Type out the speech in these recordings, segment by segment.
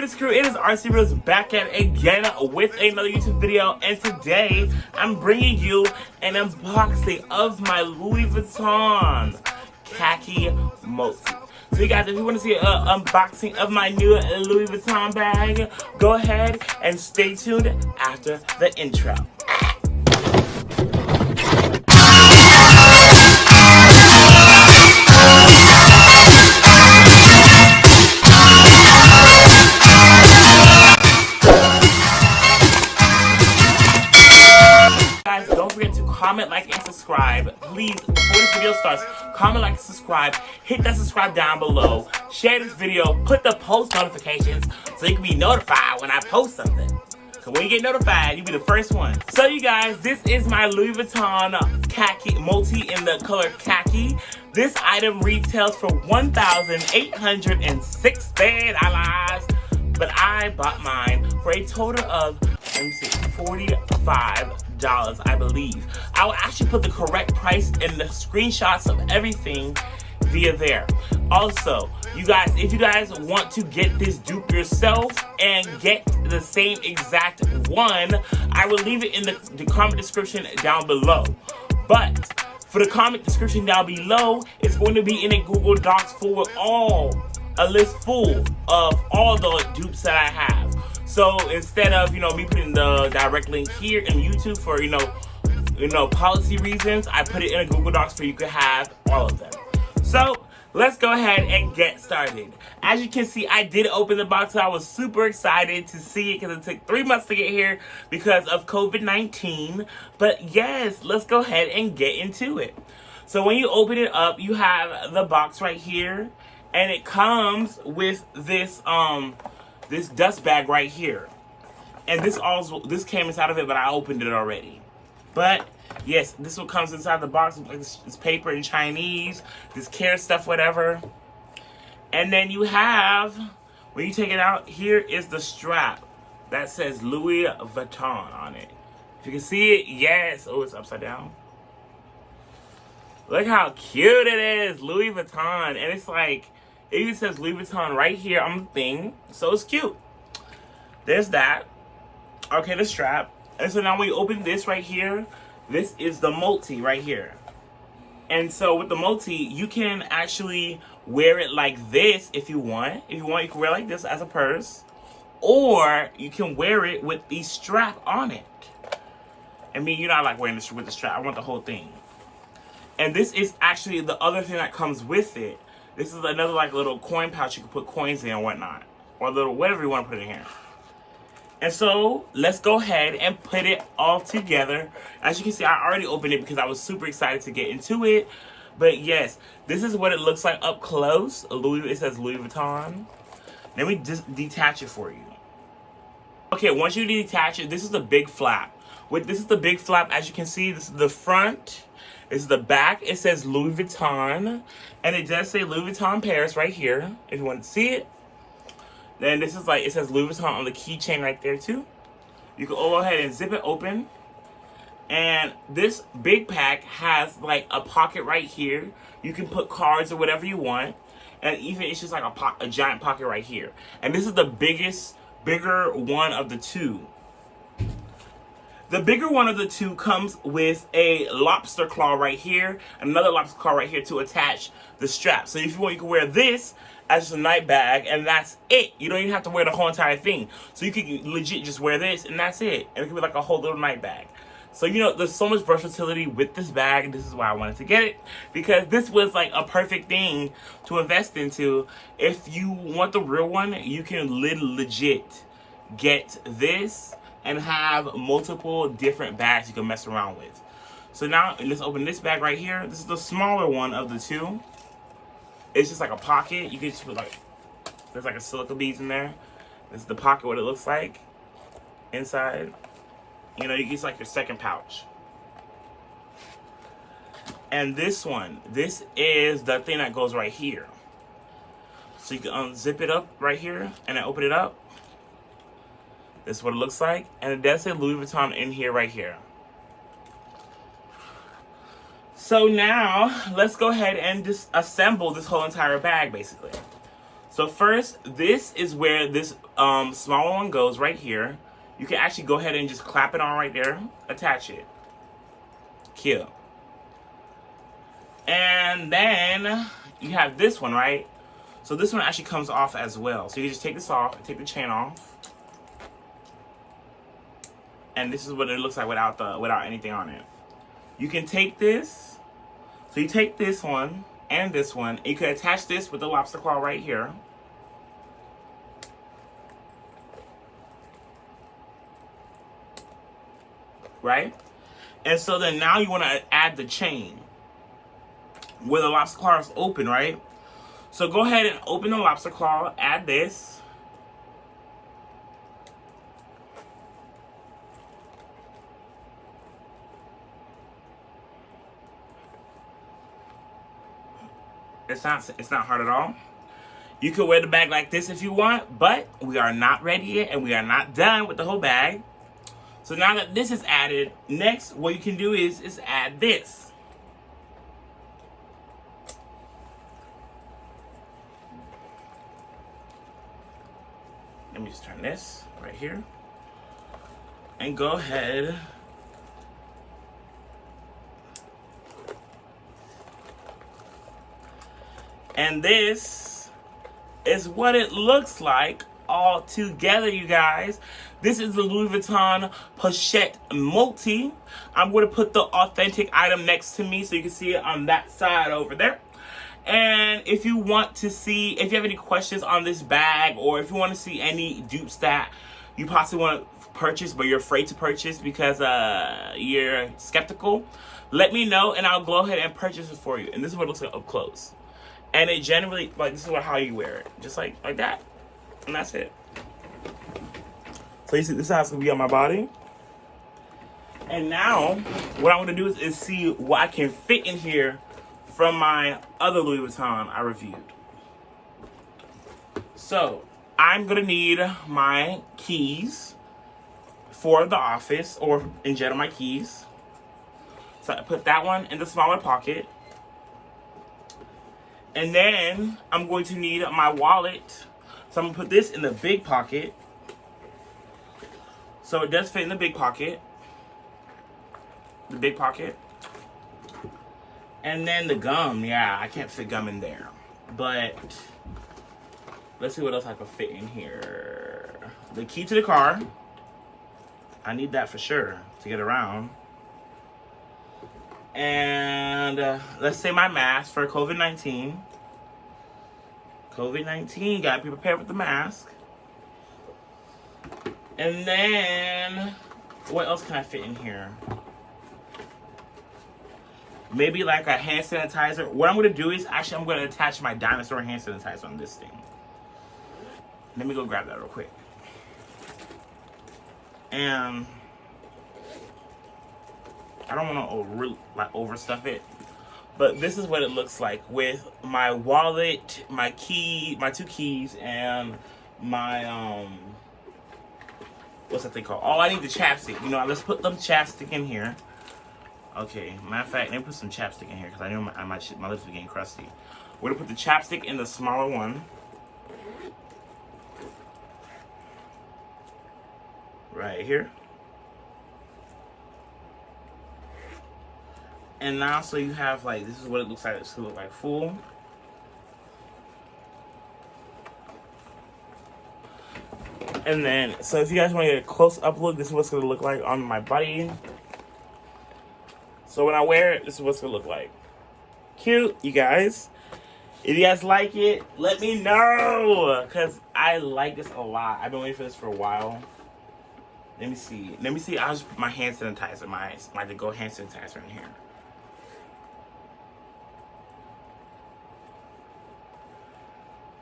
RCRealness crew, it is RCRealness back at it again with another YouTube video, and today I'm bringing you an unboxing of my Louis Vuitton khaki multi. So you guys, if you want to see an unboxing of my new Louis Vuitton bag, go ahead and stay tuned after the intro. Guys, don't forget to comment, like, and subscribe. Please, before this video starts, comment, like, and subscribe. Hit that subscribe down below. Share this video. Put the post notifications so you can be notified when I post something. So when you get notified, you'll be the first one. So you guys, this is my Louis Vuitton khaki multi in the color khaki. This item retails for $1,860. But I bought mine for a total of, let me see, $45, I believe. I will actually put the correct price in the screenshots of everything via there. Also, you guys, if you guys want to get this dupe yourself and get the same exact one, I will leave it in the comment description down below. But for the comment description down below, it's going to be in a Google Docs for a list full of all the dupes that I have. So instead of, me putting the direct link here in YouTube for, policy reasons, I put it in a Google Docs so you could have all of them. So let's go ahead and get started. As you can see, I did open the box. So I was super excited to see it because it took 3 months to get here because of COVID-19. But yes, let's go ahead and get into it. So when you open it up, you have the box right here. And it comes with this this dust bag right here. And this came inside of it, but I opened it already. But yes, this one comes inside the box with this paper in Chinese, this care stuff, whatever. And then you have, when you take it out, here is the strap that says Louis Vuitton on it. If you can see it, yes. Oh, it's upside down. Look how cute it is, Louis Vuitton. And it's like, it even says Louis Vuitton right here on the thing. So it's cute. There's that. Okay, the strap. And so now when you open this right here, this is the multi right here. And so with the multi, you can actually wear it like this if you want. If you want, you can wear it like this as a purse. Or you can wear it with the strap on it. I mean, you're not like wearing this with the strap. I want the whole thing. And this is actually the other thing that comes with it. This is another like little coin pouch you can put coins in and whatnot. Or a little, whatever you want to put in here. And so, let's go ahead and put it all together. As you can see, I already opened it because I was super excited to get into it. But yes, this is what it looks like up close. It says Louis Vuitton. Let me just detach it for you. Okay, once you detach it, this is the big flap. This is the big flap. As you can see, this is the front. This is the back. It says Louis Vuitton. And it does say Louis Vuitton Paris right here, if you want to see it. Then this is like, it says Louis Vuitton on the keychain right there too. You can go ahead and zip it open. And this big pack has like a pocket right here. You can put cards or whatever you want. And even it's just like a giant pocket right here. And this is the bigger one of the two. The bigger one of the two comes with a lobster claw right here, another lobster claw right here to attach the strap. So if you want, you can wear this as just a night bag, and that's it. You don't even have to wear the whole entire thing. So you can legit just wear this, and that's it. And it can be like a whole little night bag. So, there's so much versatility with this bag. This is why I wanted to get it, because this was like a perfect thing to invest into. If you want the real one, you can legit get this and have multiple different bags you can mess around with. So now, let's open this bag right here. This is the smaller one of the two. It's just like a pocket. You can just put there's like a silica beads in there. This is the pocket, what it looks like inside. It's like your second pouch. And this one, this is the thing that goes right here. So you can unzip it up right here and then open it up. This is what it looks like. And it does say Louis Vuitton in here right here. So now, let's go ahead and just assemble this whole entire bag, basically. So So first, this is where this smaller one goes right here. You can actually go ahead and just clap it on right there. Attach it. Cute. And then you have this one, right? So this one actually comes off as well. So you just take this off, take the chain off. And this is what it looks like without anything on it. You can take this. So you take this one and this one. And you can attach this with the lobster claw right here. Right? And so then now you want to add the chain where the lobster claw is open, right? So go ahead and open the lobster claw, add this. It's not hard at all. You can wear the bag like this if you want, but we are not ready yet and we are not done with the whole bag. So now that this is added, next what you can do is add this. Let me just turn this right here. And go ahead. And this is what it looks like all together, you guys. This is the Louis Vuitton Pochette Multi. I'm going to put the authentic item next to me so you can see it on that side over there. And if you want to see, if you have any questions on this bag, or if you want to see any dupes that you possibly want to purchase but you're afraid to purchase because you're skeptical, let me know and I'll go ahead and purchase it for you. And this is what it looks like up close. And it generally, like, this is how you wear it. Just like that. And that's it. So you see, this is how it's going to be on my body. And now, what I'm going to do is see what I can fit in here from my other Louis Vuitton I reviewed. So, I'm going to need my keys for the office, or in general, my keys. So I put that one in the smaller pocket. And then I'm going to need my wallet. So I'm going to put this in the big pocket. So it does fit in the big pocket. The big pocket. And then the gum. Yeah, I can't fit gum in there. But let's see what else I can fit in here. The key to the car. I need that for sure to get around. And let's say my mask for COVID-19. COVID-19, gotta be prepared with the mask. And then, what else can I fit in here? Maybe like a hand sanitizer. What I'm gonna do is, actually I'm gonna attach my dinosaur hand sanitizer on this thing. Let me go grab that real quick. And I don't want to overstuff it, but this is what it looks like with my wallet, my key, my 2 keys, and my what's that thing called? Oh, I need the chapstick. You know, let's put some chapstick in here. Okay, matter of fact, let me put some chapstick in here because I know my lips are getting crusty. We're gonna put the chapstick in the smaller one, right here. And now, so you have, like, this is what it looks like. It's gonna look like full. And then, so if you guys want to get a close-up look, this is what's gonna look like on my body. So when I wear it, this is what's gonna look like. Cute, you guys. If you guys like it, let me know, because I like this a lot. I've been waiting for this for a while. Let me see. I'll just put my hand sanitizer, my to-go hand sanitizer in here.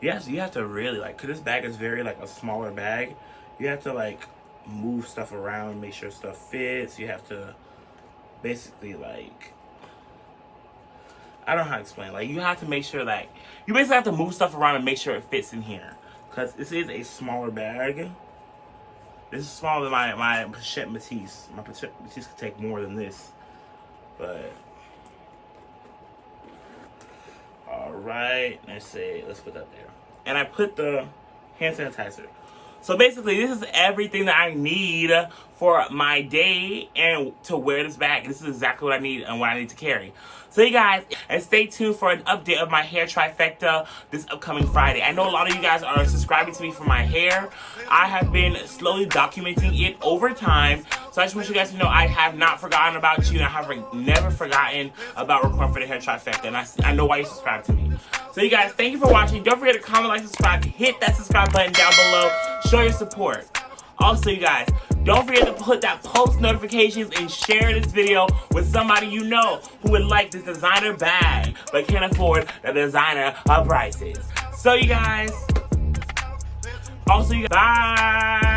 Yes, you have to really, like, because this bag is very, like, a smaller bag. You have to, like, move stuff around, make sure stuff fits. You have to basically, like, I don't know how to explain. Like, you have to make sure, like, you basically have to move stuff around and make sure it fits in here. Because this is a smaller bag. This is smaller than my Pochette Matisse. My Pochette Matisse could take more than this. But alright, let's put that there. and I put the hand sanitizer. So basically, this is everything that I need for my day and to wear this bag. This is exactly what I need and what I need to carry. So you guys, and stay tuned for an update of my hair trifecta this upcoming Friday. I know a lot of you guys are subscribing to me for my hair. I have been slowly documenting it over time. So I just want you guys to know I have not forgotten about you, and I have never forgotten about recording for the hair trifecta. And I know why you subscribe to me. So you guys, thank you for watching. Don't forget to comment, like, subscribe. Hit that subscribe button down below. Show your support. Also, you guys, don't forget to put that post notifications and share this video with somebody you know who would like this designer bag but can't afford the designer prices. So you guys, also you guys, bye.